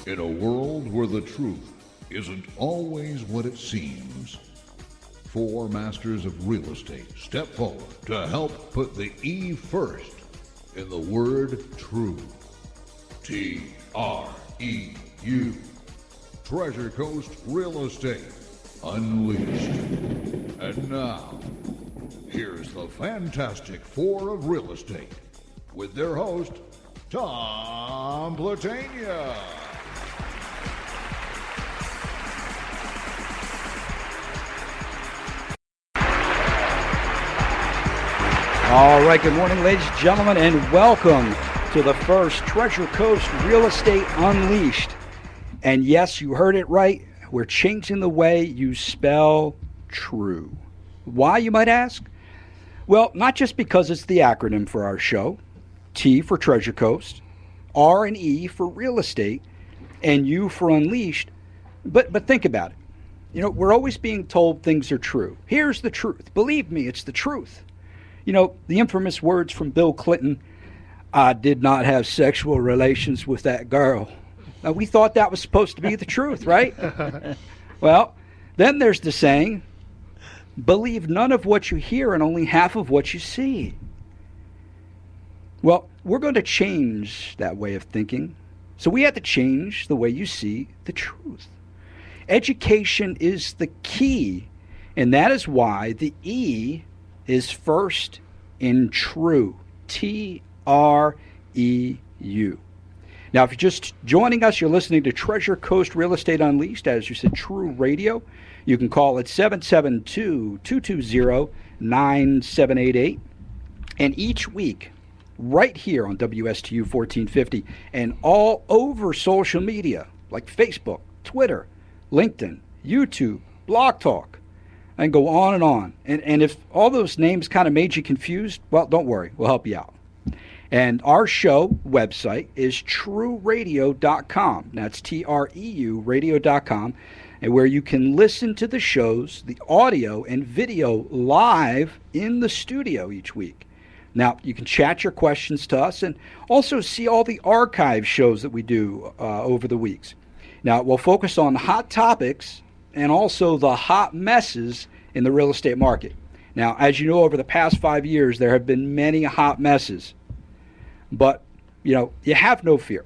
In a world where the truth isn't always what it seems, four masters of real estate step forward to help put the E first in the word true. TREU. Treasure Coast Real Estate Unleashed. And now, here's the Fantastic Four of Real Estate with their host, Tom Platania. All right, good morning, ladies and gentlemen, and welcome to the first Treasure Coast Real Estate Unleashed. And yes, you heard it right. We're changing the way you spell true. Why, you might ask? Well, not just because it's the acronym for our show, T for Treasure Coast, R and E for real estate, and U for unleashed, but think about it. You know, we're always being told things are true. Here's the truth. Believe me, it's the truth. You know, the infamous words from Bill Clinton, I did not have sexual relations with that girl. Now, we thought that was supposed to be the truth, right? Well, then there's the saying, believe none of what you hear and only half of what you see. Well, we're going to change that way of thinking. So we have to change the way you see the truth. Education is the key, and that is why the E is first in true. TREU. Now, if you're just joining us, you're listening to Treasure Coast Real Estate Unleashed, as you said, TREU Radio. You can call it 772-220-9788. And each week, right here on WSTU 1450 and all over social media, like Facebook, Twitter, LinkedIn, YouTube, Blog Talk, and go on and on. And if all those names kind of made you confused, well, don't worry. We'll help you out. And our show website is TREURadio.com. That's TREU radio.com, and where you can listen to the shows, the audio and video live in the studio each week. Now, you can chat your questions to us and also see all the archive shows that we do over the weeks. Now, we'll focus on hot topics and also the hot messes in the real estate market. Now, as you know, over the past 5 years, there have been many hot messes. But, you know, you have no fear.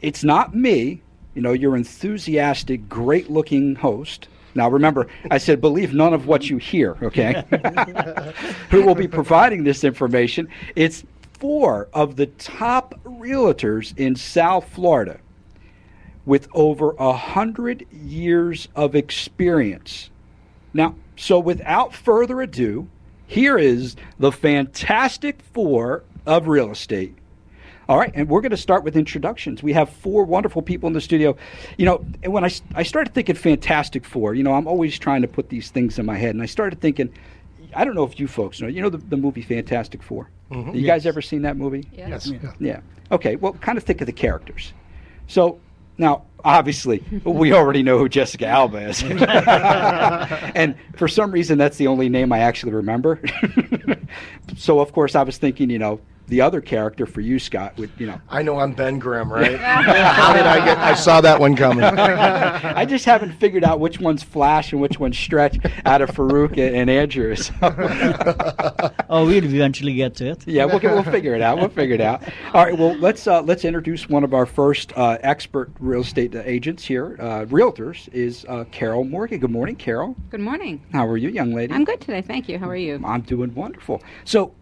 It's not me, you know, your enthusiastic, great-looking host. Now, remember, I said believe none of what you hear, okay? Who will be providing this information. It's four of the top realtors in South Florida with over 100 years of experience. Now, so without further ado, here is the Fantastic Four of real estate. All right, and we're going to start with introductions. We have four wonderful people in the studio. You know, and when I started thinking Fantastic Four, you know, I'm always trying to put these things in my head, and I started thinking, I don't know if you folks know, you know the movie Fantastic Four? Mm-hmm. You guys ever seen that movie? Yes. Yeah. Okay, well, kind of think of the characters. So, now, obviously, we already know who Jessica Alba is. And for some reason, that's the only name I actually remember. So, of course, I was thinking, you know, the other character for you, Scott, would, you know. I know I'm Ben Grimm, right? How did I saw that one coming. I just haven't figured out which one's Flash and which one's Stretch out of Farouk and Andrew. So. Oh, we'll eventually get to it. Yeah, we'll figure it out. We'll figure it out. All right, well, let's introduce one of our first expert real estate agents here, Realtors, is Carol Morgan. Good morning, Carol. Good morning. How are you, young lady? I'm good today, thank you. How are you? I'm doing wonderful. So,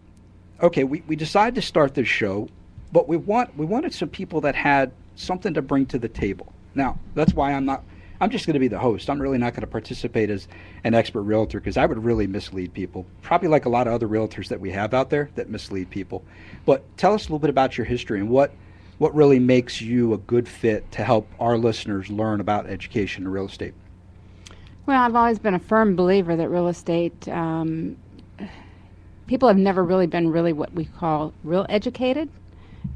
okay, we decided to start this show, but we wanted some people that had something to bring to the table. Now, that's why I'm just going to be the host. I'm really not going to participate as an expert realtor because I would really mislead people, probably like a lot of other realtors that we have out there that mislead people. But tell us a little bit about your history and what really makes you a good fit to help our listeners learn about education and real estate. Well, I've always been a firm believer that real estate, people have never really been what we call real educated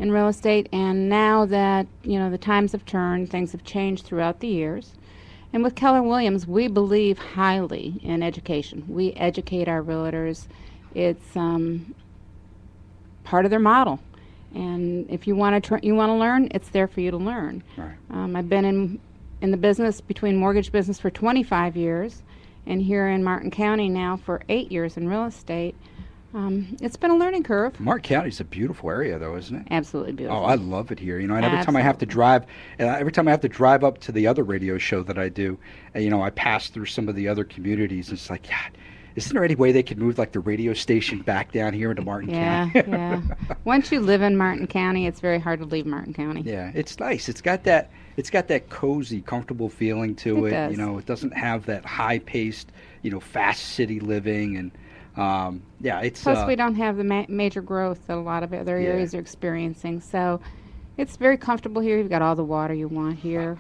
in real estate. And now that, you know, the times have turned, things have changed throughout the years. And with Keller Williams, we believe highly in education. We educate our realtors. It's part of their model. And if you want to learn, it's there for you to learn. Right. I've been in the business, between mortgage business, for 25 years, and here in Martin County now for 8 years in real estate. It's been a learning curve. Martin County's a beautiful area, though, isn't it? Absolutely beautiful. Oh, I love it here. And every time I have to drive up to the other radio show that I do, I pass through some of the other communities. And it's like, God, isn't there any way they could move like the radio station back down here into Martin County? Yeah. Once you live in Martin County, it's very hard to leave Martin County. Yeah, it's nice. It's got that cozy, comfortable feeling to it. It does. It doesn't have that high-paced, fast city living, and it's. Plus, we don't have the major growth that a lot of other areas are experiencing. So, it's very comfortable here. You've got all the water you want here.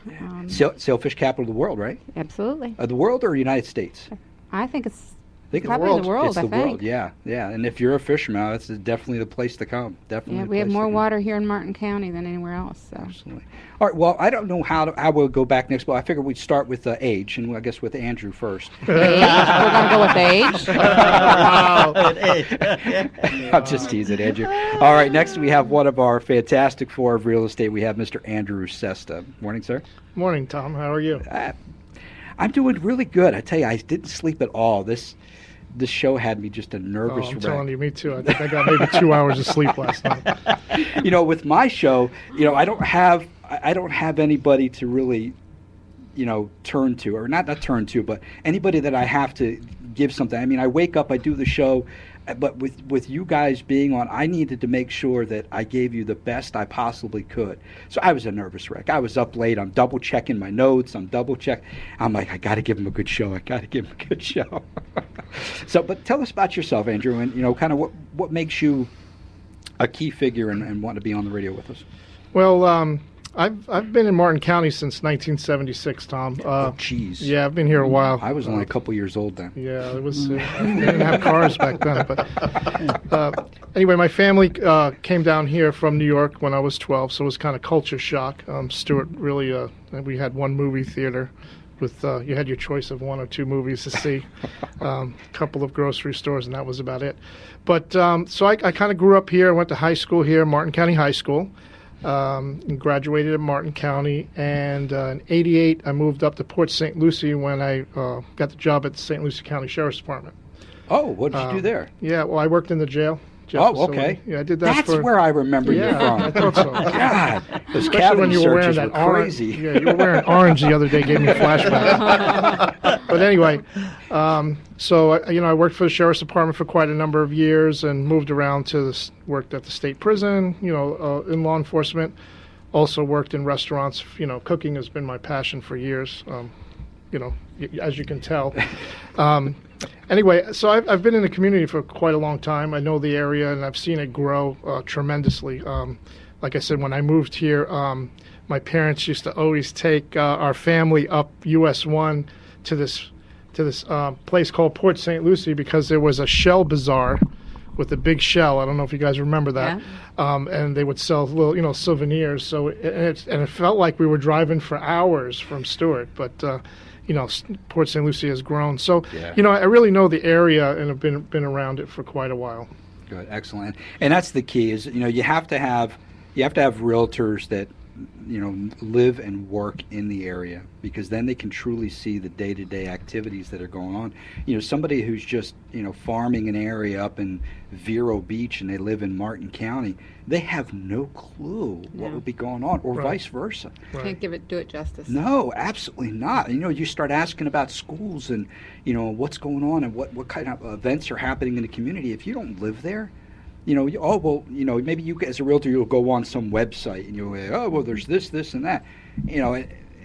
Sailfish capital of the world, right? Absolutely. The world or United States? I think it's. It's Probably the world, It's I the think. world, yeah. And if you're a fisherman, that's definitely the place to come. Definitely. Yeah, we have more water here in Martin County than anywhere else. So. Absolutely. All right. Well, I don't know how we'll go back next, but I figured we'd start with age, and I guess with Andrew first. Age? We're going to go with age. I'm just teasing, Andrew. All right. Next, we have one of our Fantastic Four of real estate. We have Mr. Andrew Sesta. Morning, sir. Morning, Tom. How are you? I'm doing really good. I tell you, I didn't sleep at all. This show had me just a nervous I'm wreck. telling you, me too. I think I got maybe 2 hours of sleep last night. With my show, I don't have anybody to really, turn to, or not turn to, but anybody that I have to give something. I mean, I wake up, I do the show, but with you guys being on, I needed to make sure that I gave you the best I possibly could. So I was a nervous wreck. I was up late. I'm double checking my notes. I'm like, I got to give him a good show. So, but tell us about yourself, Andrew, and kind of what makes you a key figure and want to be on the radio with us. Well, I've been in Martin County since 1976, Tom. Jeez. Yeah, I've been here a while. I was only a couple years old then. Yeah, it was. They didn't have cars back then. But anyway, my family came down here from New York when I was 12, so it was kind of culture shock. Stuart really. We had one movie theater. With you had your choice of one or two movies to see, a couple of grocery stores, and that was about it. But so I kind of grew up here. I went to high school here, Martin County High School, and graduated at Martin County. And in '88, I moved up to Port St. Lucie when I got the job at the St. Lucie County Sheriff's Department. Oh, what did you do there? Yeah, well, I worked in the jail. Oh, okay. Yeah, I did that. That's where I remember you from. I thought so. God, those Especially cavity when you were wearing searches that were crazy. Yeah, you were wearing orange the other day. Gave me flashbacks. But anyway, so I worked for the Sheriff's Department for quite a number of years and moved around worked at the state prison. In law enforcement. Also worked in restaurants. Cooking has been my passion for years. As you can tell. Anyway, so I've been in the community for quite a long time. I know the area, and I've seen it grow tremendously. Like I said, when I moved here, my parents used to always take our family up US 1 to this place called Port St. Lucie because there was a shell bazaar with a big shell. I don't know if you guys remember that. Yeah. And they would sell little, souvenirs. So it felt like we were driving for hours from Stuart, but. Port St. Lucie has grown. So, yeah. I really know the area and have been around it for quite a while. Good, excellent. And that's the key is, you have to have realtors that, live and work in the area, because then they can truly see the day-to-day activities that are going on. Somebody who's just, farming an area up in Vero Beach and they live in Martin County, they have no clue what would be going on, or vice versa. Can't do it justice. No, absolutely not. You start asking about schools and, what's going on and what kind of events are happening in the community. If you don't live there, maybe you as a realtor, you'll go on some website and you'll say, oh, well, there's this and that.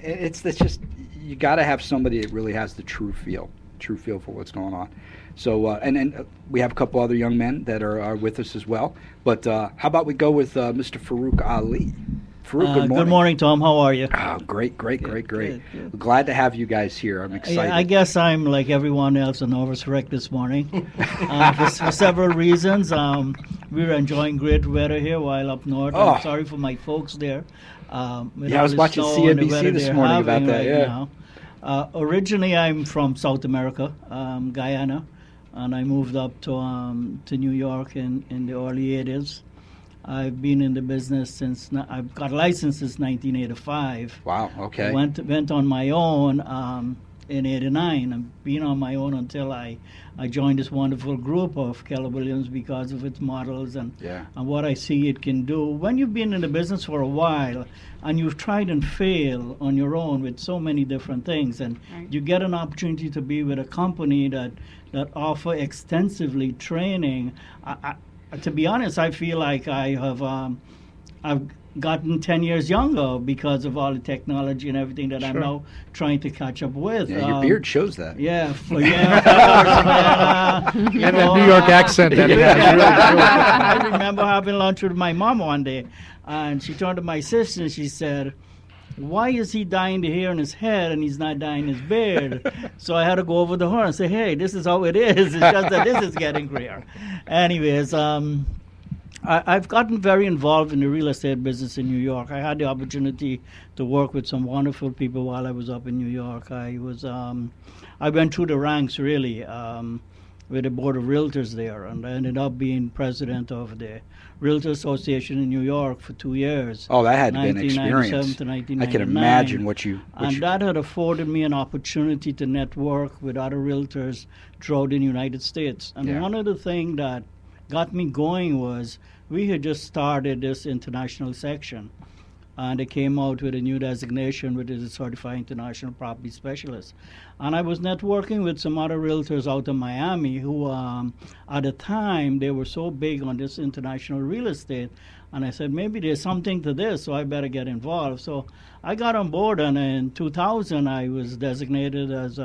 It's just, you got to have somebody that really has the true feel for what's going on. So, and then we have a couple other young men that are with us as well. But how about we go with Mr. Farouk Ali? Farouk, good morning. Good morning, Tom. How are you? Oh, great. Good. Glad to have you guys here. I'm excited. Yeah, I guess I'm like everyone else, a nervous wreck this morning for several reasons. We're enjoying great weather here while up north. Oh. I'm sorry for my folks there. I was watching CNBC this morning about that. Now. Originally, I'm from South America, Guyana, and I moved up to New York in the early 80s. I've been in the business since I've got licensed since 1985. Wow. Okay. Went on my own in '89. I've been on my own until I joined this wonderful group of Keller Williams because of its models and what I see it can do. When you've been in the business for a while and you've tried and failed on your own with so many different things, and you get an opportunity to be with a company that offer extensively training. To be honest, I feel like I've gotten 10 years younger because of all the technology and everything that I'm now trying to catch up with. Yeah, your beard shows that. Yeah, of course. And that New York accent that it has, really cool. I remember having lunch with my mom one day, and she turned to my sister and she said, "Why is he dyeing the hair on his head and he's not dyeing his beard?" So I had to go over to her and say, "Hey, this is how it is. It's just that this is getting grayer." Anyways, I've gotten very involved in the real estate business in New York. I had the opportunity to work with some wonderful people while I was up in New York. I went through the ranks really with the board of Realtors there, and I ended up being president of the Realtor Association in New York for 2 years. Oh, that had to be an experience. 1997 to 1999. I can imagine what you... that had afforded me an opportunity to network with other realtors throughout the United States. And one of the things that got me going was we had just started this international section. And they came out with a new designation, which is a Certified International Property Specialist. And I was networking with some other realtors out of Miami who, at the time, they were so big on this international real estate. And I said, maybe there's something to this, so I better get involved. So I got on board, and in 2000, I was designated as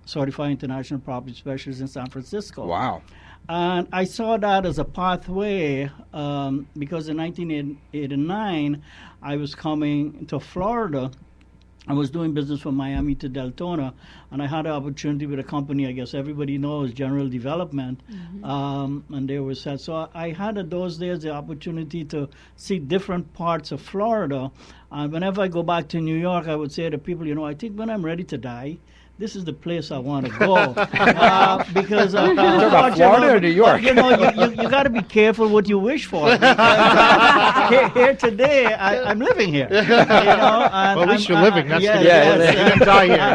Certified International Property Specialist in San Francisco. Wow. And I saw that as a pathway because in 1989, I was coming to Florida. I was doing business from Miami to Deltona, and I had an opportunity with a company I guess everybody knows, General Development, and they were set. So I had at those days the opportunity to see different parts of Florida. And whenever I go back to New York, I would say to people, I think when I'm ready to die, this is the place I want to go because about Florida or New York? You got to be careful what you wish for. Here today, I'm living here. And well, at least you're living. That's the good part. You didn't die here.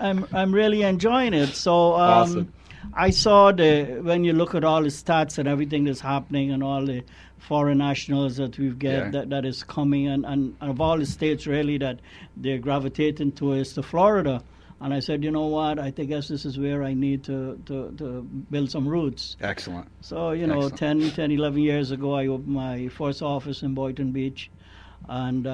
And I'm really enjoying it. So awesome. I saw when you look at all the stats and everything that's happening and all the foreign nationals that we've got that is coming and of all the states really that they're gravitating towards to Florida. And I said, you know what, I guess this is where I need to build some roots. Excellent. So, 10, 11 years ago, I opened my first office in Boynton Beach. And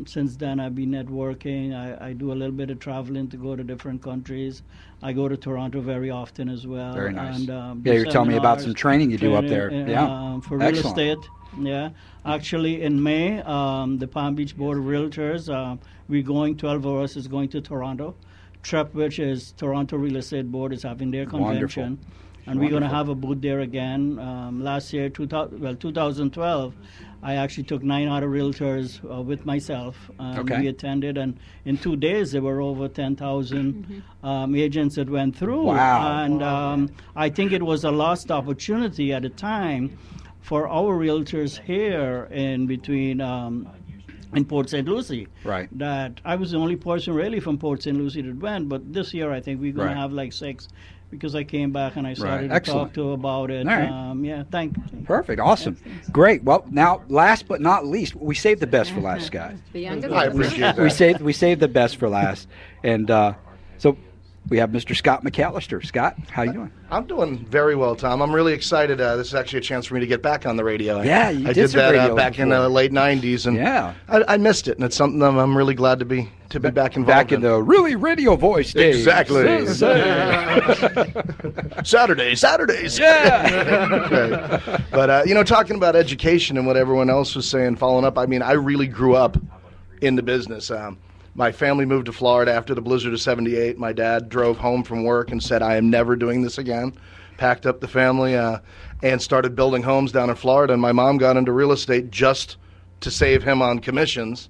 since then, I've been networking. I do a little bit of traveling to go to different countries. I go to Toronto very often as well. Very nice. And, you're telling me about some training you do up there. For real estate. Yeah. Actually, in May, the Palm Beach Board of Realtors, we're going, 12 of us is going to Toronto. TREP, which is Toronto Real Estate Board, is having their convention. Wonderful. And we're going to have a booth there again. Last year, 2012, I actually took 9 other realtors with myself. We attended, and in 2 days, there were over 10,000 agents that went through. Wow. And I think it was a lost opportunity at the time for our realtors here in between in Port St. Lucie. Right. That I was the only person really from Port St. Lucie that went, but this year I think we're going to have like 6 because I came back and I started to talk to about it. Right. Thank you. Perfect. Awesome. Great. Well, now, last but not least, we saved the best for last, Scott. I appreciate that. We saved the best for last. And so we have Mr. Scott McAllister. Scott, how you doing? I'm doing very well, Tom. I'm really excited. This is actually a chance for me to get back on the radio. You did some that radio back in the late 90s, and I missed it, and it's something I'm really glad to be back involved back in the really radio voice days. Exactly. Saturdays. Yeah. But, talking about education and what everyone else was saying, following up, I mean, I really grew up in the business. My family moved to Florida after the blizzard of '78. My dad drove home from work and said, I am never doing this again. Packed up the family and started building homes down in Florida. And my mom got into real estate just to save him on commissions.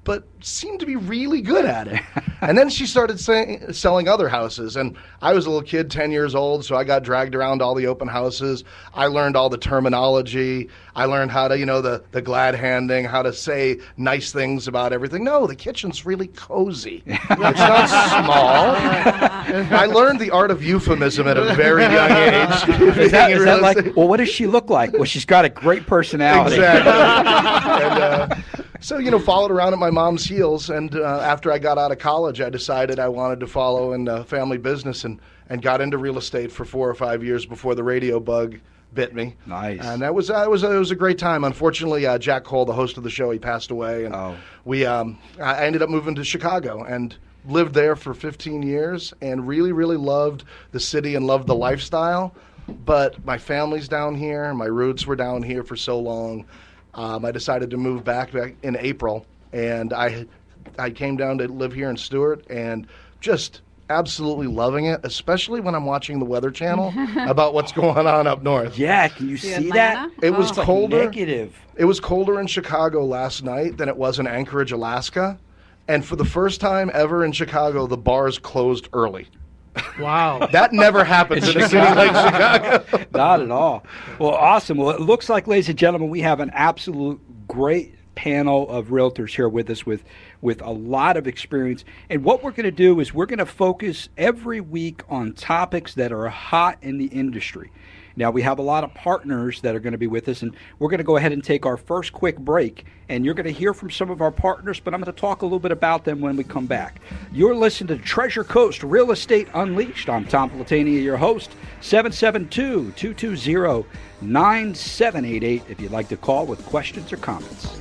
But seemed to be really good at it. And then she started selling other houses. And I was a little kid, 10 years old, so I got dragged around all the open houses. I learned all the terminology. I learned how to, the glad handing, how to say nice things about everything. No, the kitchen's really cozy. It's not small. I learned the art of euphemism at a very young age. Is that like, well, what does she look like? Well, she's got a great personality. Exactly. So, followed around at my mom's heels, and after I got out of college, I decided I wanted to follow in family business and got into real estate for 4 or 5 years before the radio bug bit me. Nice. And it was a great time. Unfortunately, Jack Cole, the host of the show, he passed away, and I ended up moving to Chicago and lived there for 15 years and really, really loved the city and loved the lifestyle. But my family's down here, my roots were down here for so long. I decided to move back in April, and I came down to live here in Stuart, and just absolutely loving it, especially when I'm watching the Weather Channel about what's going on up north. Yeah, can you see that? It was colder. Negative. It was colder in Chicago last night than it was in Anchorage, Alaska, and for the first time ever in Chicago, the bars closed early. Wow. That never happens in a city like Chicago. Not at all. Well, awesome. Well, it looks like, ladies and gentlemen, we have an absolute great panel of realtors here with us with a lot of experience. And what we're going to do is we're going to focus every week on topics that are hot in the industry. Now, we have a lot of partners that are going to be with us, and we're going to go ahead and take our first quick break. And you're going to hear from some of our partners, but I'm going to talk a little bit about them when we come back. You're listening to Treasure Coast Real Estate Unleashed. I'm Tom Platania, your host. 772-220-9788 if you'd like to call with questions or comments.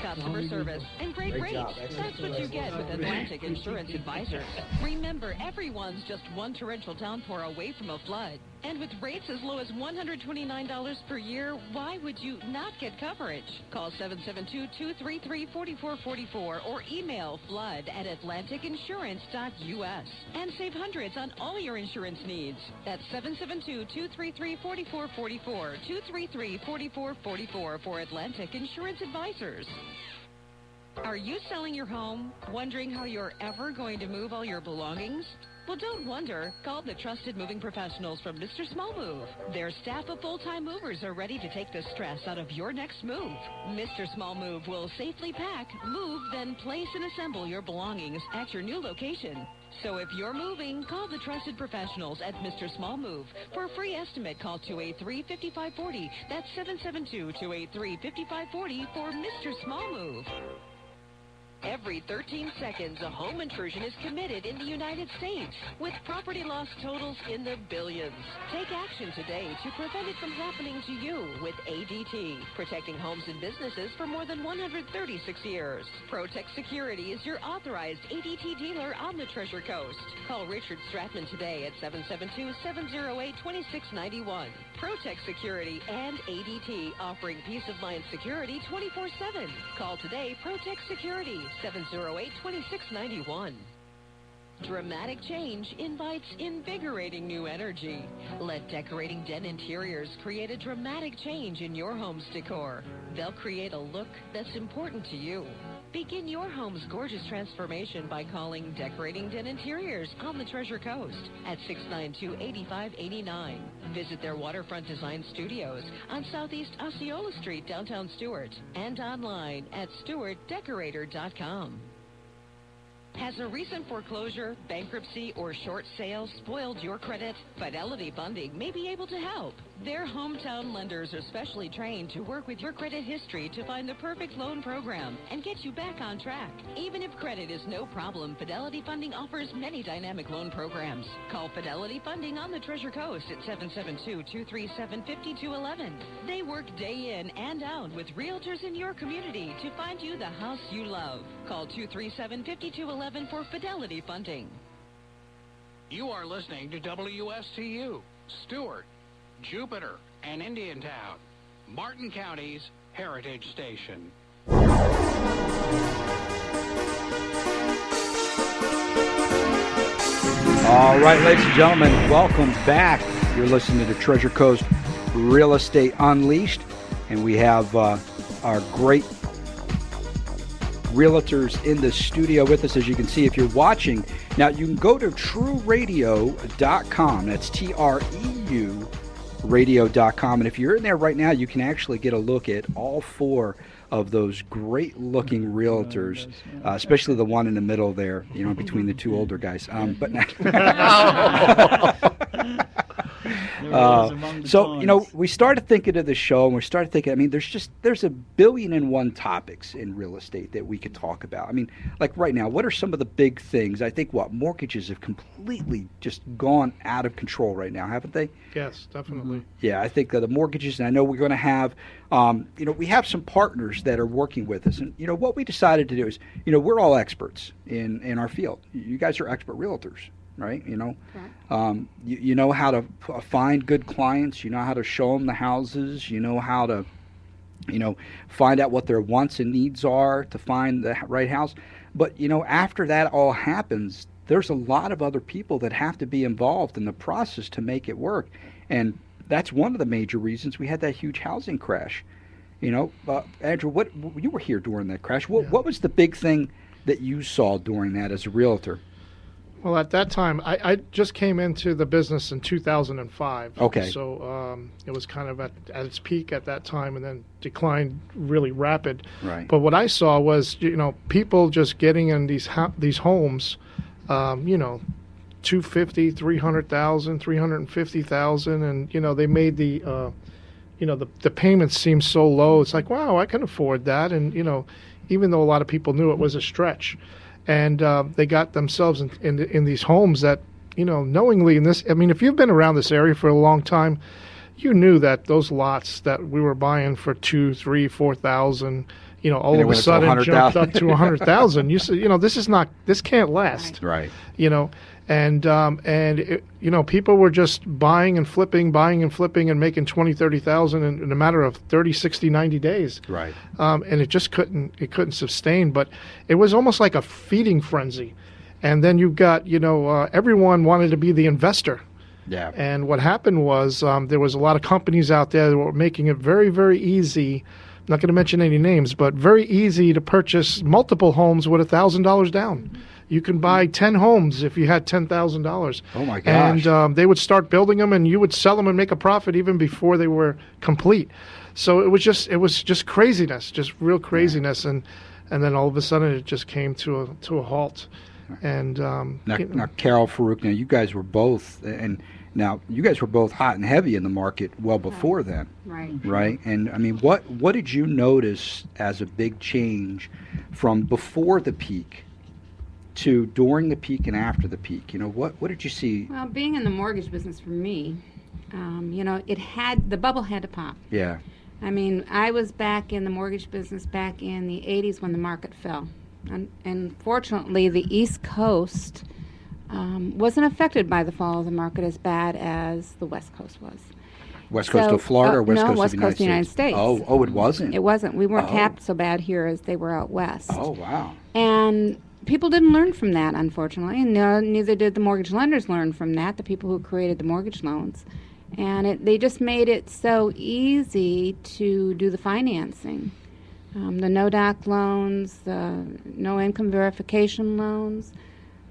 Customer service and great rates. That's what you get with Atlantic Insurance Advisors. Remember, everyone's just one torrential downpour away from a flood. And with rates as low as $129 per year, why would you not get coverage? Call 772-233-4444 or email flood@atlanticinsurance.us and save hundreds on all your insurance needs. That's 772-233-4444, 233-4444 for Atlantic Insurance Advisors. Are you selling your home, wondering how you're ever going to move all your belongings? Well, don't wonder. Call the trusted moving professionals from Mr. Small Move. Their staff of full-time movers are ready to take the stress out of your next move. Mr. Small Move will safely pack, move, then place and assemble your belongings at your new location. So if you're moving, call the trusted professionals at Mr. Small Move. For a free estimate, call 283-5540. That's 772-283-5540 for Mr. Small Move. Every 13 seconds, a home intrusion is committed in the United States, with property loss totals in the billions. Take action today to prevent it from happening to you with ADT, protecting homes and businesses for more than 136 years. Protect Security is your authorized ADT dealer on the Treasure Coast. Call Richard Stratman today at 772-708-2691. Protect Security and ADT, offering peace of mind security 24/7. Call today, Protect Security, 708-2691. Dramatic change invites invigorating new energy. Let Decorating Den Interiors create a dramatic change in your home's decor. They'll create a look that's important to you. Begin your home's gorgeous transformation by calling Decorating Den Interiors on the Treasure Coast at 692-8589. Visit their waterfront design studios on Southeast Osceola Street, downtown Stuart, and online at stuartdecorator.com. Has a recent foreclosure, bankruptcy, or short sale spoiled your credit? Fidelity Funding may be able to help. Their hometown lenders are specially trained to work with your credit history to find the perfect loan program and get you back on track. Even if credit is no problem, Fidelity Funding offers many dynamic loan programs. Call Fidelity Funding on the Treasure Coast at 772-237-5211. They work day in and out with realtors in your community to find you the house you love. Call 237-5211 for Fidelity Funding. You are listening to WSTU, Stuart, Jupiter, and Indiantown, Martin County's Heritage Station. All right, ladies and gentlemen, welcome back. You're listening to Treasure Coast Real Estate Unleashed. and we have our great realtors in the studio with us, as you can see if you're watching. Now, you can go to TREURadio.com. That's TREU radio.com, and if you're in there right now, you can actually get a look at all four of those great looking realtors, especially the one in the middle there, between the two older guys. But so, we started thinking of the show, and we started thinking, there's a billion and one topics in real estate that we could talk about. Like right now, what are some of the big things? I think mortgages have completely just gone out of control right now, haven't they? Yes, definitely. Yeah, I think the mortgages, and I know we're going to have, we have some partners that are working with us. And, what we decided to do is, we're all experts in our field. You guys are expert realtors, right? You know how to find good clients. You know how to show them the houses. You know how to, find out what their wants and needs are to find the right house. But, after that all happens, there's a lot of other people that have to be involved in the process to make it work. And that's one of the major reasons we had that huge housing crash. Andrew, you were here during that crash. What was the big thing that you saw during that as a realtor? Well, at that time, I just came into the business in 2005. Okay. So it was kind of at its peak at that time, and then declined really rapid. Right. But what I saw was, people just getting in these homes, 250, 300,000, 350,000, and they made the payments seem so low. It's like, wow, I can afford that, and even though a lot of people knew it was a stretch. And they got themselves in these homes that, knowingly in this, if you've been around this area for a long time, you knew that those lots that we were buying for 2,000, 3,000, 4,000, all of a sudden jumped up to 100,000. You said, this can't last. Right. And people were just buying and flipping and making 20, 30,000 in a matter of 30, 60, 90 days. Right. And it just couldn't sustain, but it was almost like a feeding frenzy. And then you've got, everyone wanted to be the investor. Yeah. And what happened was there was a lot of companies out there that were making it very, very easy. I'm not going to mention any names, but very easy to purchase multiple homes with $1,000 down. You can buy 10 homes if you had $10,000. Oh my gosh! And they would start building them, and you would sell them and make a profit even before they were complete. So it was just craziness, just real craziness, and then all of a sudden it just came to a halt. And now, Carol, Farouk, now you guys were both hot and heavy in the market well before then, right? And what did you notice as a big change from before the peak to during the peak and after the peak? What did you see? Well, being in the mortgage business for me, the bubble had to pop. Yeah. I was back in the mortgage business back in the 80s when the market fell. And fortunately, the East Coast wasn't affected by the fall of the market as bad as the West Coast was. West Coast of Florida or West Coast West of Coast the United States? Oh, it wasn't? It wasn't. We weren't tapped so bad here as they were out west. Oh, wow. And people didn't learn from that, unfortunately, and neither did the mortgage lenders learn from that, the people who created the mortgage loans. And they just made it so easy to do the financing. The no-doc loans, the no-income verification loans,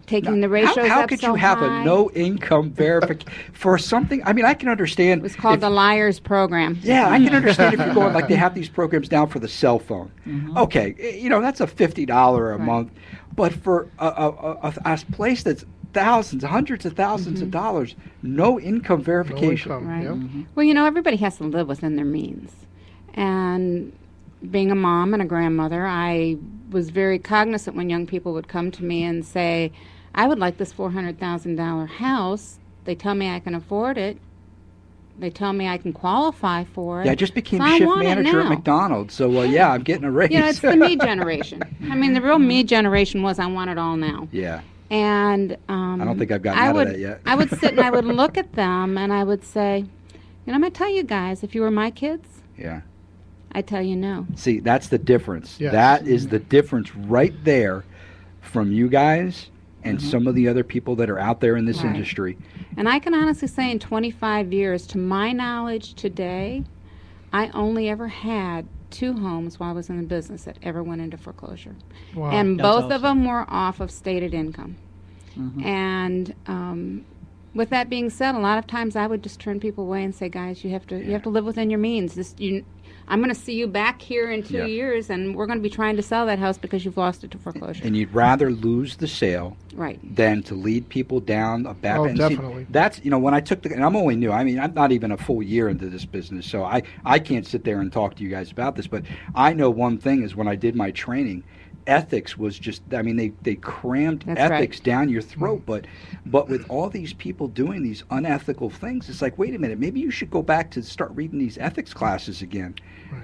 taking the ratios up so high. How could you have a no-income verification for something? I can understand. It was called the Liars Program. Yeah, I can understand if you're going, like they have these programs now for the cell phone. Mm-hmm. Okay, that's a $50 a month. But for a place that's thousands, hundreds of thousands of dollars, no income verification. No income, right. Yep. Mm-hmm. Well, everybody has to live within their means. And being a mom and a grandmother, I was very cognizant when young people would come to me and say, I would like this $400,000 house. They tell me I can afford it. They tell me I can qualify for it. Yeah, I just became shift manager at McDonald's, so I'm getting a raise. It's the me generation. The real me generation was I want it all now. Yeah. And I don't think I've gotten out of that yet. I would sit and I would look at them and I would say, I'm going to tell you guys, if you were my kids, I tell you no. See, that's the difference. Yes. That is the difference right there from you guys and some of the other people that are out there in this industry. And I can honestly say in 25 years, to my knowledge today, I only ever had 2 homes while I was in the business that ever went into foreclosure. Wow. And That's both of awesome. them were off of stated income. And with that being said, a lot of times I would just turn people away and say, guys, you have to live within your means. I'm going to see you back here in 2 years, and we're going to be trying to sell that house because you've lost it to foreclosure. And you'd rather lose the sale Right. than to lead people down a bad Oh, path. And see, definitely. that's, when I took and I'm only new. I mean, I'm not even a full year into this business, so I can't sit there and talk to you guys about this. But I know one thing is when I did my training, ethics was just, I mean, they crammed That's ethics right. down your throat. But with all these people doing these unethical things, it's like, wait a minute, maybe you should go back to start reading these ethics classes again.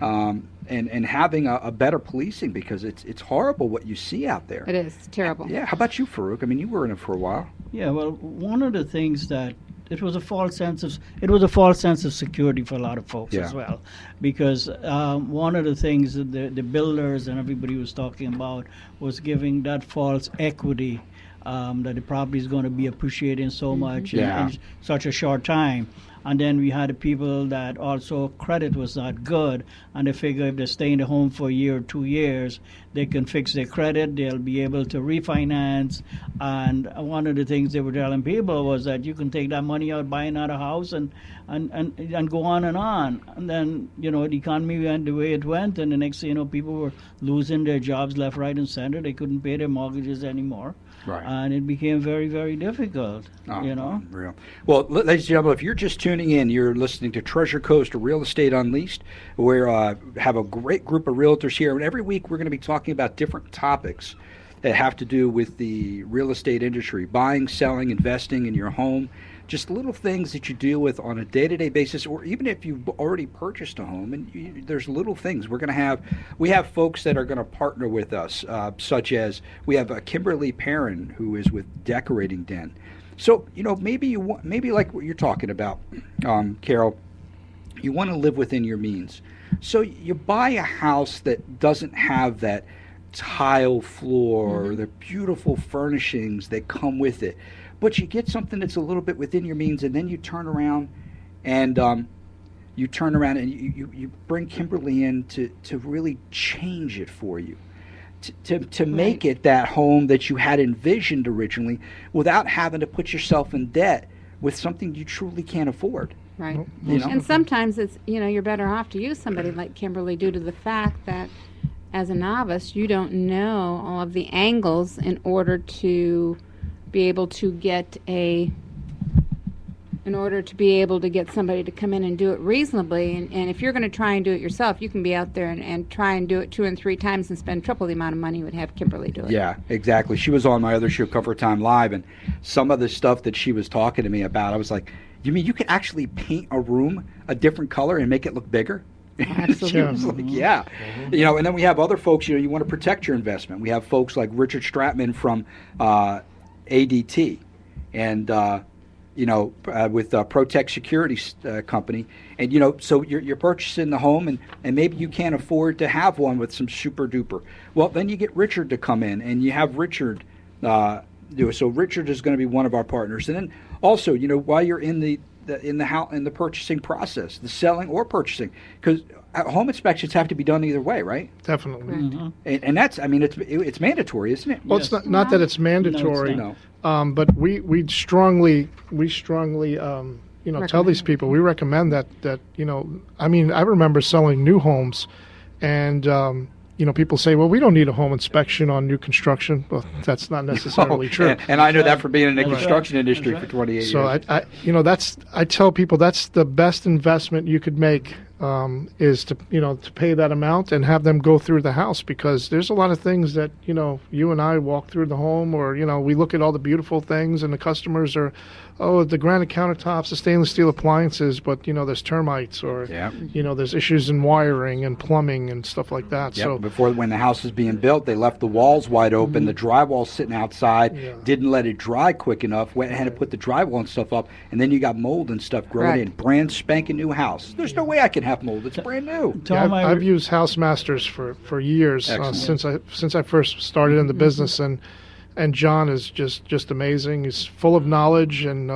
And having a better policing, because it's horrible what you see out there. It is. It's terrible. Yeah. How about you, Farouk? I mean, you were in it for a while. Yeah, well, one of the things that it was a false sense of security for a lot of folks as well, because one of the things that the builders and everybody was talking about was giving that false equity, that the property is going to be appreciating so much in such a short time. And then we had the people that also credit was not good, and they figure if they stay in the home for a year or 2 years, they can fix their credit, they'll be able to refinance. And one of the things they were telling people was that you can take that money out, buy another house, and go on. And then, the economy went the way it went, and the next thing people were losing their jobs left, right, and center. They couldn't pay their mortgages anymore. Right. And it became very, very difficult, Real. Well, ladies and gentlemen, if you're just tuning in, you're listening to Treasure Coast Real Estate Unleashed. We have a great group of realtors here, and every week we're going to be talking about different topics that have to do with the real estate industry, buying, selling, investing in your home, just little things that you deal with on a day-to-day basis, or even if you've already purchased a home, and there's little things. We have folks that are going to partner with us, such as we have Kimberly Perrin, who is with Decorating Den. So, maybe like what you're talking about, Carol, you want to live within your means. So you buy a house that doesn't have that tile floor or the beautiful furnishings that come with it, but you get something that's a little bit within your means, and then you turn around and you bring Kimberly in to really change it for you, to make it that home that you had envisioned originally, without having to put yourself in debt with something you truly can't afford. Right. And sometimes it's, you're better off to use somebody like Kimberly due to the fact that as a novice, you don't know all of the angles in order to be able to get somebody to come in and do it reasonably. And if you're going to try and do it yourself, you can be out there and try and do it 2 and 3 times and spend triple the amount of money you would have Kimberly do it. Yeah, exactly. She was on my other show, Cover Time Live, and some of the stuff that she was talking to me about, I was like, you mean you can actually paint a room a different color and make it look bigger? Absolutely. She was like, yeah. And then we have other folks, you want to protect your investment. We have folks like Richard Stratman from ADT and, with Protect Security Company. And, so you're purchasing the home and maybe you can't afford to have one with some super duper. Well, then you get Richard to come in and you have Richard do it. So Richard is going to be one of our partners. And then also, while you're in the purchasing process, the selling or purchasing, because home inspections have to be done either way, right? Definitely. And that's, it's mandatory, isn't it? Well, it's not that it's mandatory, No. But we strongly tell these people, we recommend that I remember selling new homes, and people say, well, we don't need a home inspection on new construction. Well, that's not necessarily true. And I know that from being in the construction industry for 28 years. So I tell people that's the best investment you could make, is to pay that amount and have them go through the house, because there's a lot of things that you and I walk through the home, or we look at all the beautiful things, and the customers are, the granite countertops, the stainless steel appliances, but there's termites, or there's issues in wiring and plumbing and stuff like that. Yep. So when the house was being built, they left the walls wide open, the drywall sitting outside, didn't let it dry quick enough, went ahead and put the drywall and stuff up, and then you got mold and stuff growing in. Brand spanking new house. There's no way I can have mold. It's brand new. I've used House Masters for years, since I first started in the business, and John is just amazing. He's full of knowledge, and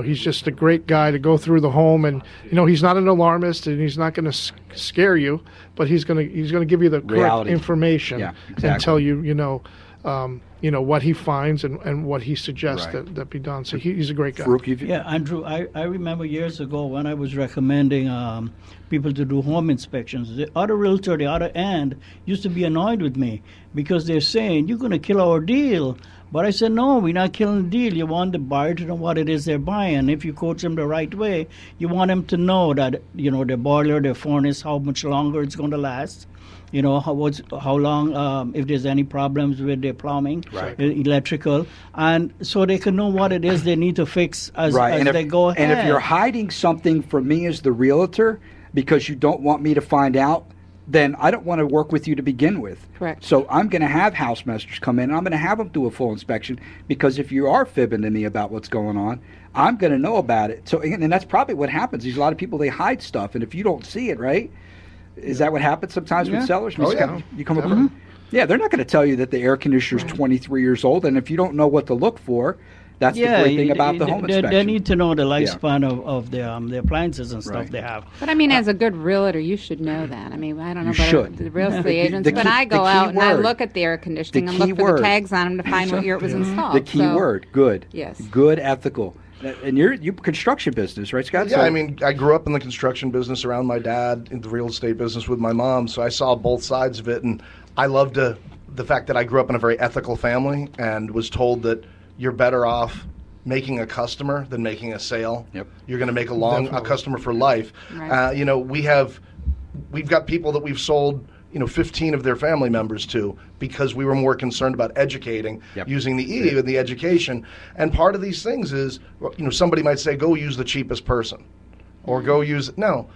he's just a great guy to go through the home, and he's not an alarmist, and he's not going to scare you, but he's going to give you the correct information and tell you, what he finds and what he suggests that be done. So he's a great guy. Yeah, Andrew, I remember years ago when I was recommending people to do home inspections, the other realtor, the other end, used to be annoyed with me because they're saying, you're going to kill our deal. But I said, no, we're not killing the deal. You want the buyer to know what it is they're buying. If you coach them the right way, you want them to know that, their boiler, their furnace, how much longer it's going to last. How long, if there's any problems with their plumbing, electrical, and so they can know what it is they need to fix as they go ahead. And if you're hiding something from me as the realtor because you don't want me to find out, then I don't want to work with you to begin with. Correct. So I'm going to have house masters come in, and I'm going to have them do a full inspection, because if you are fibbing to me about what's going on, I'm going to know about it. So, and that's probably what happens. There's a lot of people, they hide stuff, and if you don't see it, right? Is that what happens sometimes with sellers? You come up. Yeah, they're not going to tell you that the air conditioner is 23 years old, and if you don't know what to look for, that's the great thing about the home inspection. They need to know the lifespan of the appliances and stuff they have. But I mean, as a good realtor, you should know that. I mean, I don't know about the real estate agents, but I go out and I look at the air conditioning and look for the tags on them to find what year it was installed. The key word, good. Yes. Good, ethical. And you construction business, right, Scott? Yeah, I mean, I grew up in the construction business around my dad, in the real estate business with my mom, so I saw both sides of it, and I loved the fact that I grew up in a very ethical family and was told that you're better off making a customer than making a sale. Yep. You're going to make a customer for life. Right. We've got people that we've sold 15 of their family members to, because we were more concerned about educating, using the E in the education. And part of these things is, somebody might say, go use the cheapest person, or go use, no,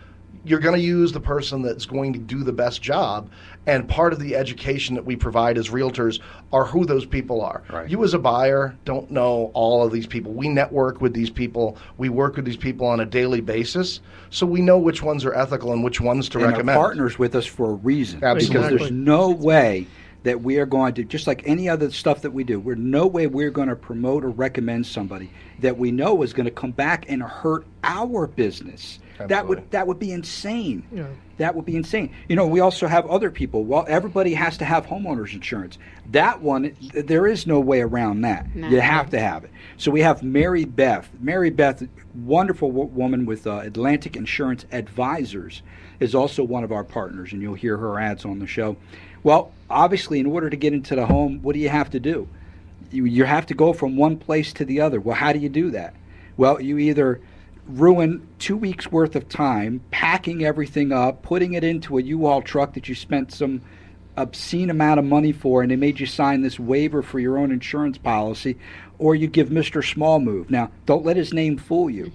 you're going to use the person that's going to do the best job. And part of the education that we provide as realtors are who those people are. Right. You as a buyer don't know all of these people. We network with these people. We work with these people on a daily basis. So we know which ones are ethical and which ones to recommend. They're partners with us for a reason. Absolutely. Because there's no way that we are going to, just like any other stuff that we do, no way we're going to promote or recommend somebody that we know is going to come back and hurt our business. Absolutely. That would be insane. Yeah. That would be insane. We also have other people. Well, everybody has to have homeowners insurance. That one, there is no way around that. No. You have to have it. So we have Mary Beth. Mary Beth, wonderful woman with Atlantic Insurance Advisors, is also one of our partners, and you'll hear her ads on the show. Well, obviously, in order to get into the home, what do you have to do? You have to go from one place to the other. Well, how do you do that? Well, you either ruin 2 weeks worth of time packing everything up, putting it into a U-Haul truck that you spent some obscene amount of money for, and they made you sign this waiver for your own insurance policy, or you give Mr. Small Move. Now, don't let his name fool you.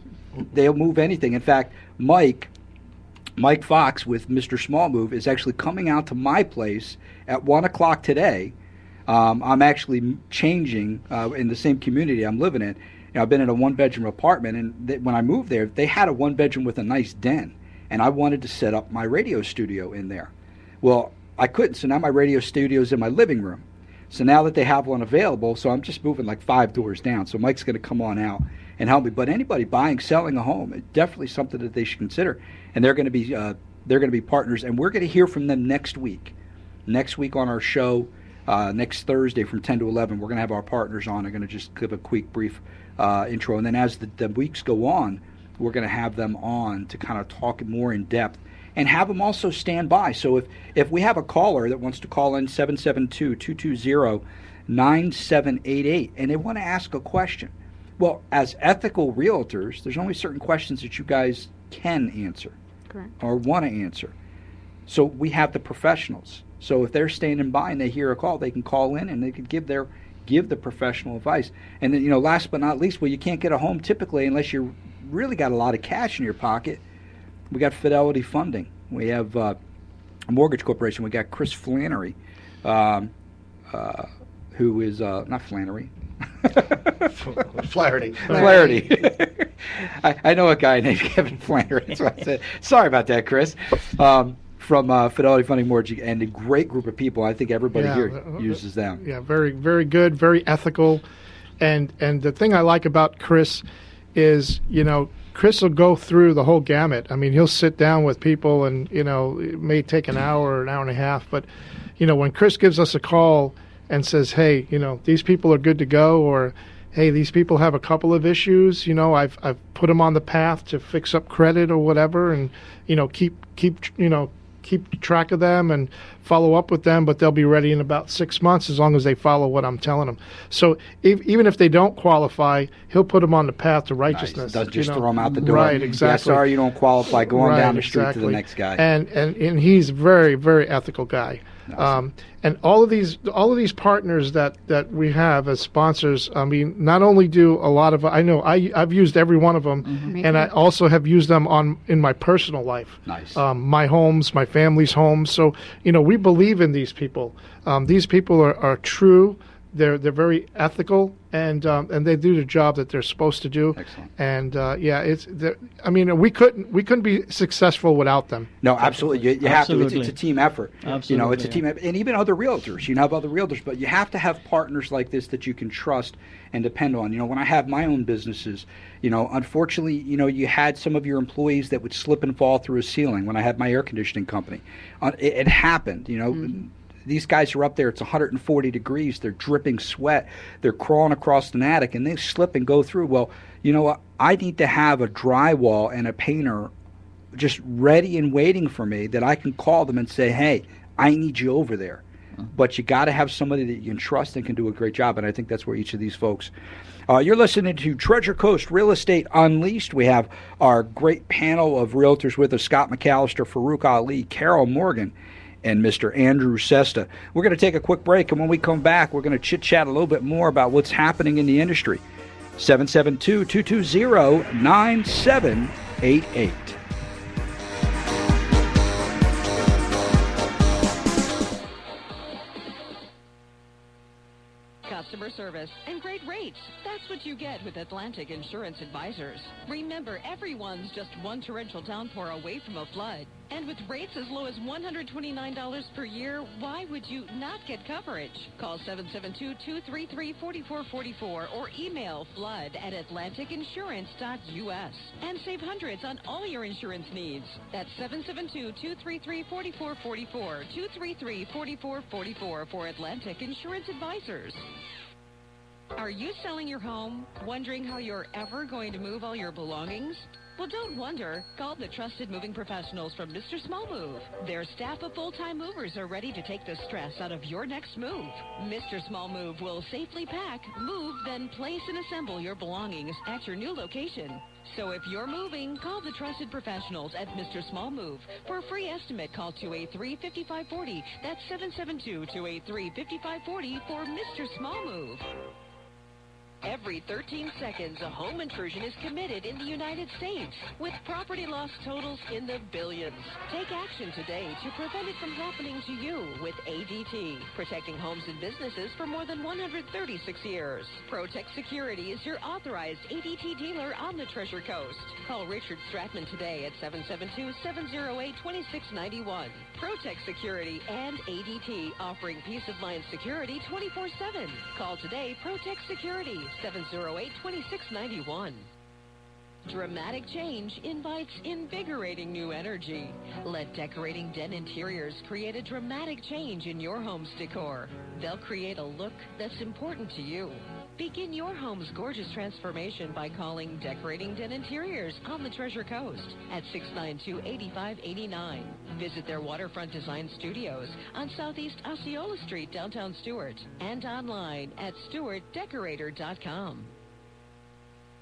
They'll move anything. In fact, Mike Fox with Mr. Small Move is actually coming out to my place at 1 o'clock today. I'm actually changing in the same community I'm living in. I've been in a one-bedroom apartment, and when I moved there, they had a one-bedroom with a nice den, and I wanted to set up my radio studio in there. Well, I couldn't, so now my radio studio is in my living room. So now that they have one available, so I'm just moving like 5 doors down. So Mike's going to come on out and help me. But anybody buying, selling a home, it's definitely something that they should consider. And they're going to be partners, and we're going to hear from them next week. Next week on our show, next Thursday from 10 to 11, we're going to have our partners on. They're going to just give a quick, brief intro. And then as the weeks go on, we're going to have them on to kind of talk more in depth and have them also stand by. So if we have a caller that wants to call in 772-220-9788 and they want to ask a question, well, as ethical realtors, there's only certain questions that you guys can answer. Correct. Or want to answer. So we have the professionals. So if they're standing by and they hear a call, they can call in and they can give the professional advice. And then, last but not least, well, you can't get a home typically unless you really got a lot of cash in your pocket. We got Fidelity Funding. We have a mortgage corporation. We got Chris Flannery, who is not Flannery. Flaherty. I know a guy named Kevin Flannery. That's what I said. Sorry about that, Chris. From Fidelity Funding Mortgage, and a great group of people. I think everybody here uses them. Yeah, very, very good, very ethical. And the thing I like about Chris is, Chris will go through the whole gamut. I mean, he'll sit down with people and, it may take an hour or an hour and a half. But, when Chris gives us a call and says, hey, these people are good to go, or, hey, these people have a couple of issues, I've put them on the path to fix up credit or whatever, and, keep track of them and follow up with them, but they'll be ready in about 6 months as long as they follow what I'm telling them. So even if they don't qualify, he'll put them on the path to righteousness. Nice. Doesn't just throw them out the door. Right, exactly. Yeah, sorry you don't qualify, going down the street exactly. to the next guy. And he's a very, very ethical guy. Nice. And all of these partners that we have as sponsors, I mean, not only do a lot of, I know I've used every one of them, and I also have used them in my personal life. Nice. My homes, my family's homes. So, we believe in these people. These people are true. They're very ethical, and they do the job that they're supposed to do. Excellent. And we couldn't be successful without them. No, absolutely. You have to. Absolutely. It's a team effort. Absolutely. It's a team effort. And even other realtors. You have other realtors, but you have to have partners like this that you can trust and depend on. When I have my own businesses, unfortunately, you had some of your employees that would slip and fall through a ceiling. When I had my air conditioning company, it happened. These guys are up there, it's 140 degrees, they're dripping sweat, they're crawling across an attic, and they slip and go through. Well, you know what? I need to have a drywall and a painter just ready and waiting for me that I can call them and say, hey, I need you over there. But you got to have somebody that you can trust and can do a great job, and I think that's where each of these folks. You're listening to Treasure Coast Real Estate Unleashed. We have our great panel of realtors with us, Scott McAllister, Farouk Ali, Carol Morgan, and Mr. Andrew Sesta. We're going to take a quick break, and when we come back, we're going to chit-chat a little bit more about what's happening in the industry. 772-220-9788. Customer service and great rates. That's what you get with Atlantic Insurance Advisors. Remember, everyone's just one torrential downpour away from a flood. And with rates as low as $129 per year, why would you not get coverage? Call 772-233-4444 or email flood@atlanticinsurance.us and save hundreds on all your insurance needs. That's 772-233-4444, 233-4444 for Atlantic Insurance Advisors. Are you selling your home, wondering how you're ever going to move all your belongings? Well, don't wonder. Call the trusted moving professionals from Mr. Small Move. Their staff of full-time movers are ready to take the stress out of your next move. Mr. Small Move will safely pack, move, then place and assemble your belongings at your new location. So if you're moving, call the trusted professionals at Mr. Small Move. For a free estimate, call 283-5540. That's 772-283-5540 for Mr. Small Move. Every 13 seconds, a home intrusion is committed in the United States, with property loss totals in the billions. Take action today to prevent it from happening to you with ADT, protecting homes and businesses for more than 136 years. Protect Security is your authorized ADT dealer on the Treasure Coast. Call Richard Stratman today at 772-708-2691. Protect Security and ADT, offering peace of mind security 24/7. Call today, Protect Security, 708-2691. Dramatic change invites invigorating new energy. Let Decorating Den Interiors create a dramatic change in your home's decor. They'll create a look that's important to you. Begin your home's gorgeous transformation by calling Decorating Den Interiors on the Treasure Coast at 692-8589. Visit their waterfront design studios on Southeast Osceola Street, downtown Stuart, and online at stewartdecorator.com.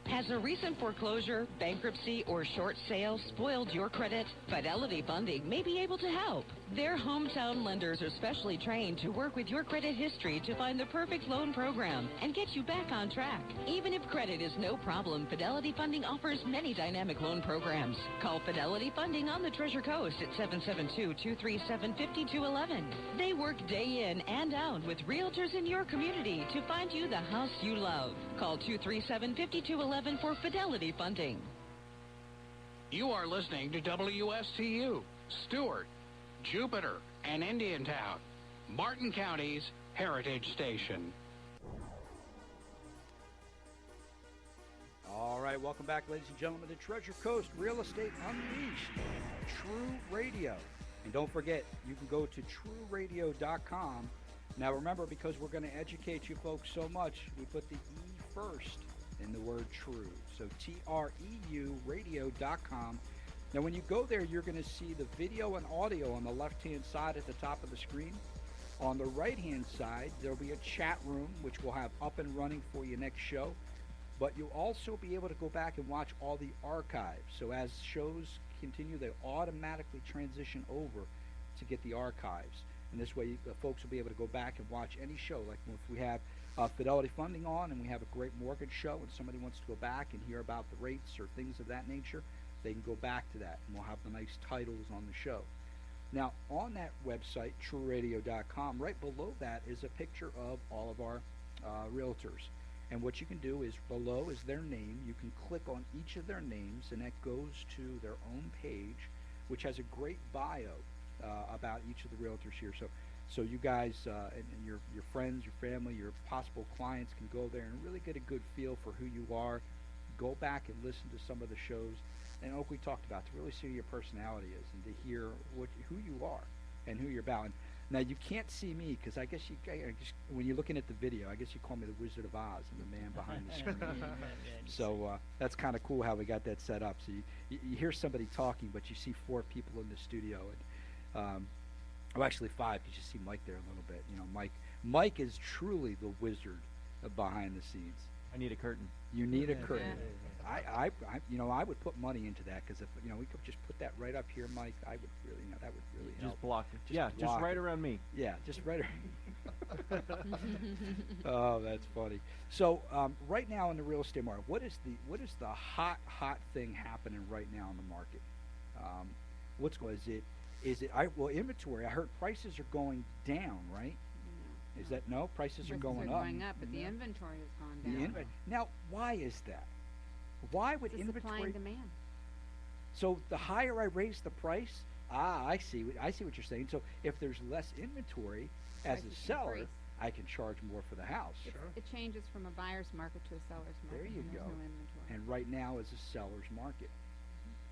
Has a recent foreclosure, bankruptcy, or short sale spoiled your credit? Fidelity Funding may be able to help. Their hometown lenders are specially trained to work with your credit history to find the perfect loan program and get you back on track. Even if credit is no problem, Fidelity Funding offers many dynamic loan programs. Call Fidelity Funding on the Treasure Coast at 772-237-5211. They work day in and out with realtors in your community to find you the house you love. Call 237-5211 for Fidelity Funding. You are listening to WSTU, Stewart, Jupiter, and Indiantown, Martin County's Heritage Station. All right, welcome back, ladies and gentlemen, to Treasure Coast Real Estate Unleashed, TREU Radio. And don't forget, you can go to TREURadio.com. Now remember, because we're going to educate you folks so much, we put the E first in the word TREU. So TREU radio.com. Now when you go there, you're going to see the video and audio on the left-hand side at the top of the screen. On the right-hand side, there'll be a chat room, which we'll have up and running for you next show. But you'll also be able to go back and watch all the archives. So as shows continue, they automatically transition over to get the archives. And this way, folks will be able to go back and watch any show. Like if we have Fidelity Funding on and we have a great mortgage show and somebody wants to go back and hear about the rates or things of that nature, they can go back to that. And we'll have the nice titles on the show. Now, on that website, TREURadio.com, right below that is a picture of all of our realtors. And what you can do is below is their name. You can click on each of their names, and that goes to their own page, which has a great bio about each of the realtors here. So you guys and your friends, your family, your possible clients can go there and really get a good feel for who you are. Go back and listen to some of the shows, and like we talked about, to really see who your personality is and to hear who you are and who you're about. And now you can't see me because I guess when you're looking at the video, I guess you call me the Wizard of Oz and the man behind the screen. So that's kind of cool how we got that set up. So you hear somebody talking, but you see 4 people in the studio, and well, actually 5 because you see Mike there a little bit. You know, Mike is truly the wizard behind the scenes. I need a curtain. You need a curtain. I would put money into that because if we could just put that right up here, Mike, I would really, that would really help. Just block it. Just right around me. Yeah, just right around. Oh, that's funny. So right now in the real estate market, what is the hot thing happening right now in the market? Inventory. I heard prices are going down, right? Is that no? Prices are going up. Going up, but the inventory has gone down. Now, why is that? Why would inventory? Supply and demand. So the higher I raise the price, I see what you're saying. So if there's less inventory, as a seller, I can charge more for the house. It changes from a buyer's market to a seller's market. There you go. No inventory. And right now is a seller's market.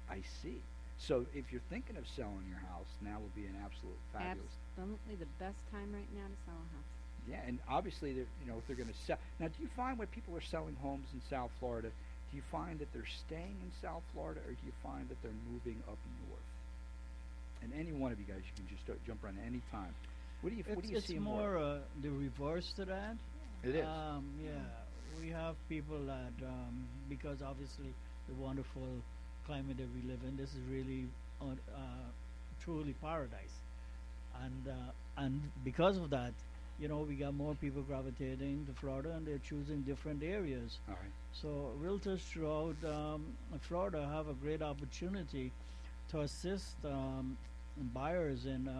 I see. So if you're thinking of selling your house, now would be an absolute fabulous. Absolutely the best time right now to sell a house. Yeah, and obviously, if they're going to sell. Now, do you find when people are selling homes in South Florida, do you find that they're staying in South Florida, or do you find that they're moving up north? And any one of you guys, you can just jump around any time. What do you see? It's more the reverse to that. It is. Yeah, we have people that because obviously the wonderful climate that we live in, this is really truly paradise, and because of that, we got more people gravitating to Florida, and they're choosing different areas. All right. So realtors throughout Florida have a great opportunity to assist buyers in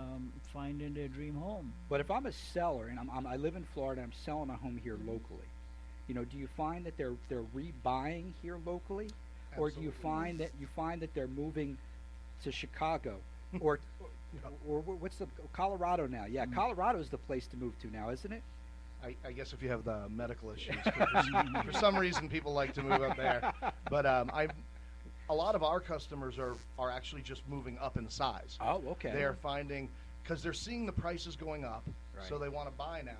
finding their dream home. But if I'm a seller and I live in Florida, I'm selling a home here locally. Do you find that they're rebuying here locally? Or do you find that they're moving to Chicago, or what's the Colorado now? Yeah, Colorado is the place to move to now, isn't it? I guess if you have the medical issues, for some reason people like to move up there. But a lot of our customers are actually just moving up in size. Oh, okay. They're finding because they're seeing the prices going up, right. So they want to buy now.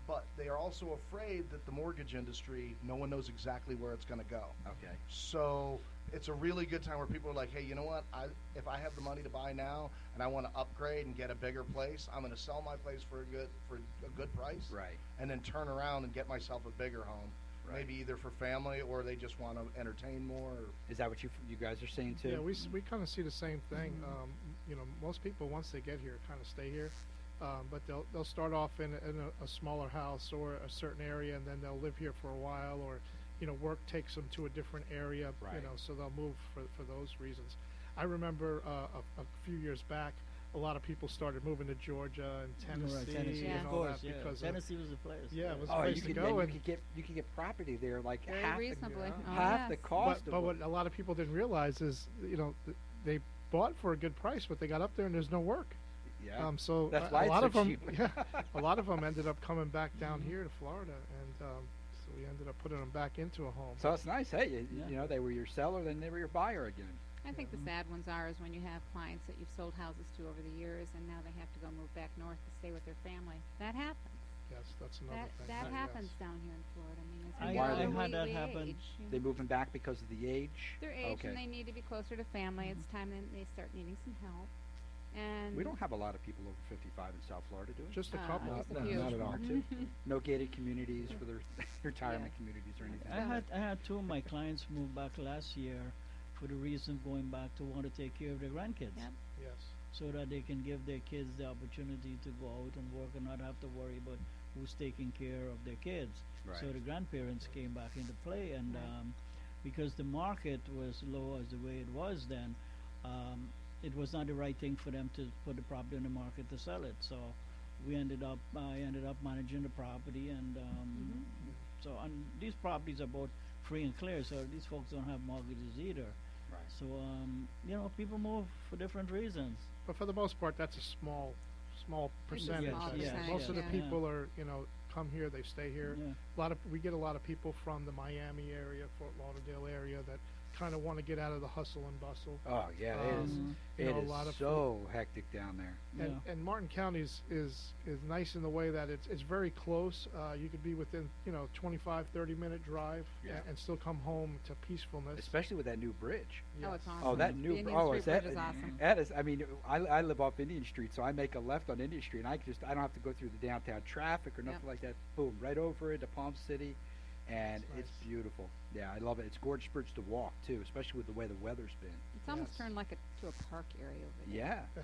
But they are also afraid that the mortgage industry, no one knows exactly where it's going to go. Okay. So it's a really good time where people are like, hey, you know what? If I have the money to buy now and I want to upgrade and get a bigger place, I'm going to sell my place for a good price. Right. And then turn around and get myself a bigger home. Right. Maybe either for family or they just want to entertain more. Is that what you guys are saying too? Yeah, we kind of see the same thing. Most people, once they get here, kind of stay here. But they'll start off in a smaller house or a certain area, and then they'll live here for a while, or work takes them to a different area. Right. So they'll move for those reasons. I remember a few years back, a lot of people started moving to Georgia and Tennessee, and all that because Tennessee was the place. Yeah, it was the place to go. And you could get property there like very half reasonably. half the cost. But what a lot of people didn't realize is they bought for a good price, but they got up there and there's no work. Yeah. So that's why a lot it's so of them, cheap. a lot of them ended up coming back down here to Florida, and so we ended up putting them back into a home. So it's nice. Hey, you know, they were your seller, then they were your buyer again. I think the sad ones are is when you have clients that you've sold houses to over the years, and now they have to go move back north to stay with their family. That happens. Yes, that's another thing. That happens yes. down here in Florida. I mean, as And we why get are they- older, I had that we happen. age, you They know. moving back because of the age? Their age, Okay. and they need to be closer to family. It's time that they start needing some help. And We don't have a lot of people over 55 in South Florida, do we? Just a couple. just a No, few. not at all. No gated communities for their retirement communities or anything. I had two of my clients move back last year for the reason going back to want to take care of their grandkids. Yep. Yes. So that they can give their kids the opportunity to go out and work and not have to worry about who's taking care of their kids. Right. So the grandparents came back into play, and because the market was low as the way it was then, it was not the right thing for them to put the property in the market to sell it. So I ended up managing the property, and so and these properties are both free and clear. So these folks don't have mortgages either. Right. So you know, people move for different reasons. But for the most part, that's a small percentage. small percentage, Most of the yeah. people are, come here, they stay here. Yeah. We get a lot of people from the Miami area, Fort Lauderdale area that kind of want to get out of the hustle and bustle. Oh, yeah, it is. It a is lot of so hectic down there. And Martin County is nice in the way that it's very close. You could be within 25, 30-minute drive and still come home to peacefulness. Especially with that new bridge. Oh, it's awesome. Oh, that The new Indian Street is that? Bridge is awesome. That is. I mean, I live off Indian Street, so I make a left on Indian Street, and I don't have to go through the downtown traffic or nothing like that. Boom, right over into Palm City, and it's beautiful. Yeah, I love it. It's a gorgeous bridge to walk too, especially with the way the weather's been. It's almost turned like to a park area over there. Yeah,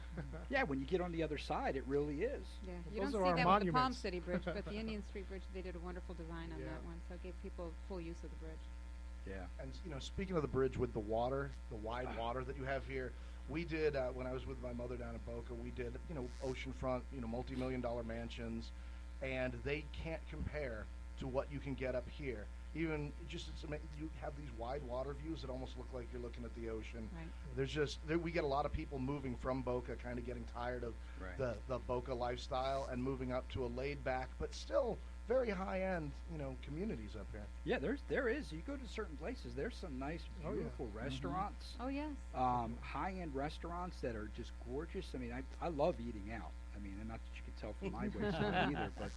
yeah. When you get on the other side, it really is. Yeah, you those don't are see our that with the Palm monuments. City Bridge, but the Indian Street Bridge, they did a wonderful design on Yeah. that one, so it gave people full use of the bridge. Yeah. And speaking of the bridge with the water, the wide water that you have here, we did when I was with my mother down in Boca. We did oceanfront, multi-million-dollar mansions, and they can't compare to what you can get up here. Even you have these wide water views that almost look like you're looking at the ocean. Right. We get a lot of people moving from Boca, kind of getting tired of the Boca lifestyle and moving up to a laid-back, but still very high-end, communities up here. Yeah, there is. You go to certain places, there's some nice, beautiful restaurants. Oh, yes. High-end restaurants that are just gorgeous. I mean, I love eating out. I mean, and not that you can tell from my waistline either, but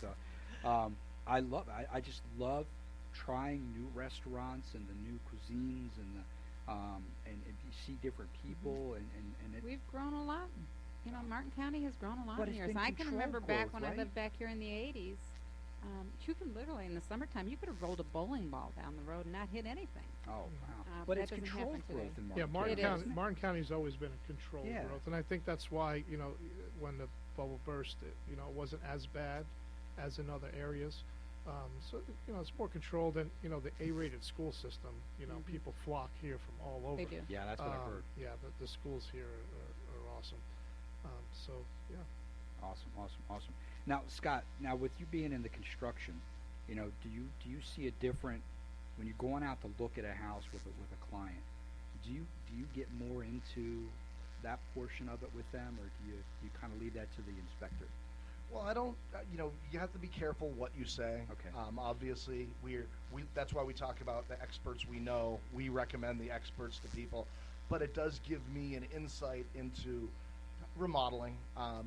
I just love trying new restaurants and the new cuisines and you see different people and We've grown a lot. Martin County has grown a lot But in it's years. been I can remember controlled back growth, when I right? lived back here in the 80s. You can literally, in the summertime, you could have rolled a bowling ball down the road and not hit anything. Oh, wow. that But it's doesn't controlled happen today. growth in Yeah, Martin County. Martin County's always been a controlled Yeah. growth, and I think that's why when the bubble burst, it wasn't as bad as in other areas. So it's more controlled, and the A-rated school system. People flock here from all over. They do. Yeah, that's what I've heard. Yeah, the schools here are awesome. So yeah. Awesome. Now, Scott, with you being in the construction, do you see a different when you're going out to look at a house with a client? Do you get more into that portion of it with them, or do you kind of leave that to the inspector? Well, I don't. You have to be careful what you say. Okay. Obviously, that's why we talk about the experts we know. We recommend the experts to people, but it does give me an insight into remodeling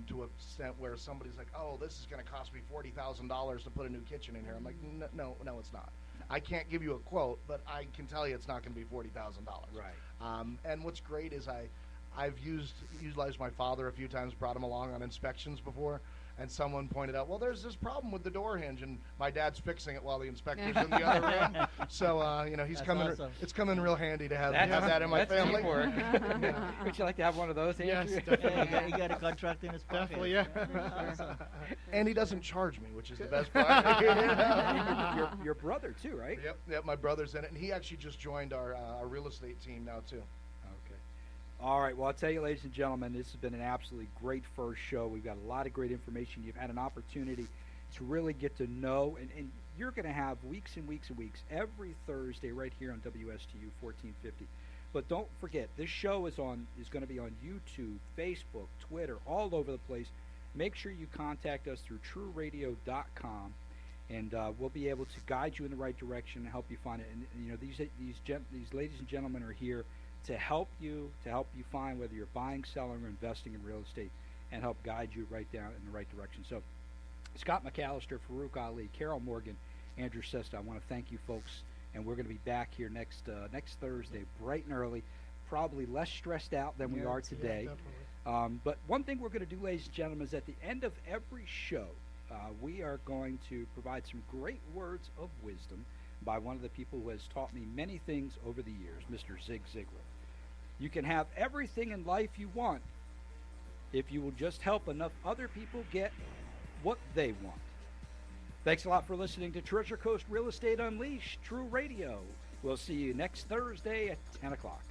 to a extent where somebody's like, "Oh, this is going to cost me $40,000 to put a new kitchen in here." I'm like, "No, it's not. I can't give you a quote, but I can tell you it's not going to be $40,000." Right. And what's great is I've utilized my father a few times, brought him along on inspections before, and someone pointed out, well, there's this problem with the door hinge, and my dad's fixing it while the inspector's in the other room. So, he's coming. Awesome. It's coming real handy to have that in my family. Would you like to have one of those? Yes, Andrew? definitely. He got a contract in his pocket. Definitely, yeah. And he doesn't charge me, which is the best part. your brother too, right? Yep, my brother's in it, and he actually just joined our real estate team now too. Okay. All right. Well, I'll tell you, ladies and gentlemen, this has been an absolutely great first show. We've got a lot of great information. You've had an opportunity to really get to know, and you're going to have weeks and weeks and weeks every Thursday right here on WSTU 1450. But don't forget, this show is going to be on YouTube, Facebook, Twitter, all over the place. Make sure you contact us through TREURadio.com. and we'll be able to guide you in the right direction and help you find it. And you know, these ladies and gentlemen are here to help you find whether you're buying, selling, or investing in real estate, and help guide you right down in the right direction. So, Scott McAllister, Farouk Ali, Carol Morgan, Andrew Sesta, I want to thank you folks, and we're going to be back here next Thursday, bright and early, probably less stressed out than we are today. But one thing we're going to do, ladies and gentlemen, is at the end of every show, we are going to provide some great words of wisdom by one of the people who has taught me many things over the years, Mr. Zig Ziglar. You can have everything in life you want if you will just help enough other people get what they want. Thanks a lot for listening to Treasure Coast Real Estate Unleashed, TREU Radio. We'll see you next Thursday at 10 o'clock.